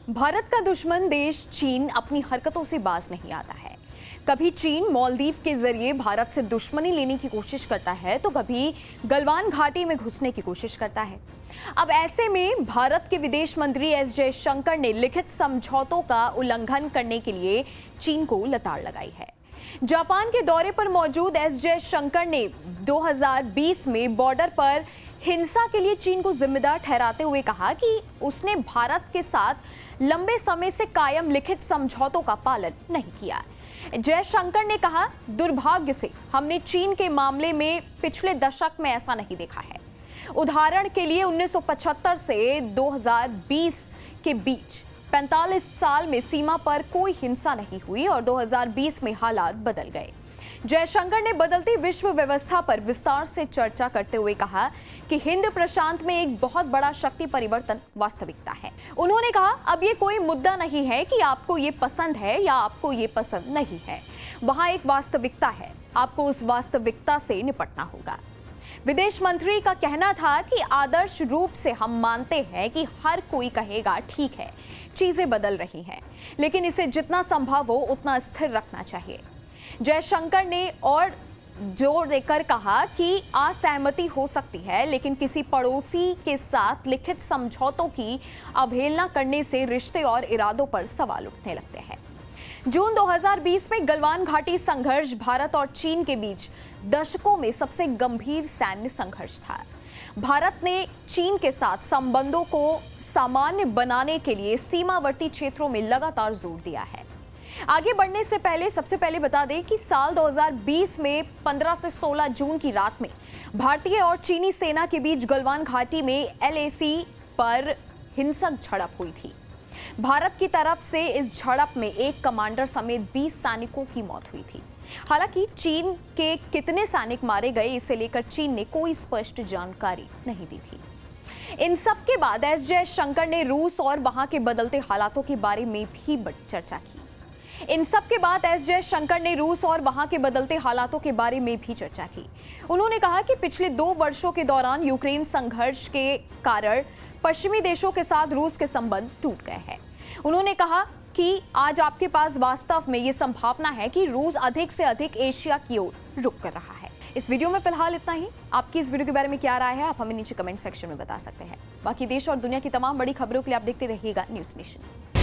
भारत का दुश्मन देश चीन अपनी हरकतों से बाज नहीं आता है। कभी चीन मालदीव के जरिए भारत से दुश्मनी लेने की कोशिश करता है तो कभी गलवान घाटी में घुसने की कोशिश करता है। अब ऐसे में भारत के विदेश मंत्री एस जयशंकर ने लिखित समझौतों का उल्लंघन करने के लिए चीन को लताड़ लगाई है। जापान के दौरे पर मौजूद एस जयशंकर ने 2020 में बॉर्डर पर हिंसा के लिए चीन को जिम्मेदार ठहराते हुए कहा कि उसने भारत के साथ लंबे समय से कायम लिखित समझौतों का पालन नहीं किया। जयशंकर ने कहा, दुर्भाग्य से हमने चीन के मामले में पिछले दशक में ऐसा नहीं देखा है। उदाहरण के लिए 1975 से 2020 के बीच 45 साल में सीमा पर कोई हिंसा नहीं हुई और 2020 में हालात बदल गए। जयशंकर ने बदलती विश्व व्यवस्था पर विस्तार से चर्चा करते हुए कहा कि हिंद प्रशांत में एक बहुत बड़ा शक्ति परिवर्तन वास्तविकता है। उन्होंने कहा, अब ये कोई मुद्दा नहीं है कि आपको ये पसंद है या आपको ये पसंद नहीं है। वहां एक वास्तविकता है, आपको उस वास्तविकता से निपटना होगा। विदेश मंत्री का कहना था कि आदर्श रूप से हम मानते हैं कि हर कोई कहेगा ठीक है, चीजें बदल रही हैं, लेकिन इसे जितना संभव हो उतना स्थिर रखना चाहिए। जयशंकर ने और जोर देकर कहा कि असहमति हो सकती है, लेकिन किसी पड़ोसी के साथ लिखित समझौतों की अवहेलना करने से रिश्ते और इरादों पर सवाल उठने लगते हैं। जून 2020 में गलवान घाटी संघर्ष भारत और चीन के बीच दशकों में सबसे गंभीर सैन्य संघर्ष था। भारत ने चीन के साथ संबंधों को सामान्य बनाने के लिए सीमावर्ती क्षेत्रों में लगातार जोर दिया है। आगे बढ़ने से पहले सबसे पहले बता दें कि साल 2020 में 15 से 16 जून की रात में भारतीय और चीनी सेना के बीच गलवान घाटी में LAC पर हिंसक झड़प हुई थी। भारत की तरफ से इस झड़प में एक कमांडर समेत 20 सैनिकों की मौत हुई थी। हालांकि चीन के कितने सैनिक मारे गए इसे लेकर चीन ने कोई स्पष्ट जानकारी नहीं दी थी। इन सब के बाद एस जयशंकर ने रूस और वहां के बदलते हालातों के बारे में भी चर्चा की। उन्होंने कहा कि पिछले 2 वर्षों के दौरान यूक्रेन संघर्ष के कारण पश्चिमी देशों के साथ रूस के संबंध टूट गए हैं। उन्होंने कहा कि आज आपके पास वास्तव में ये संभावना है कि रूस अधिक से अधिक एशिया की ओर रुख कर रहा है। इस वीडियो में फिलहाल इतना ही। आपकी इस वीडियो के बारे में क्या राय है, आप हमें नीचे कमेंट सेक्शन में बता सकते हैं। बाकी देश और दुनिया की तमाम बड़ी खबरों के लिए आप देखते रहिएगा न्यूज़ नेशन।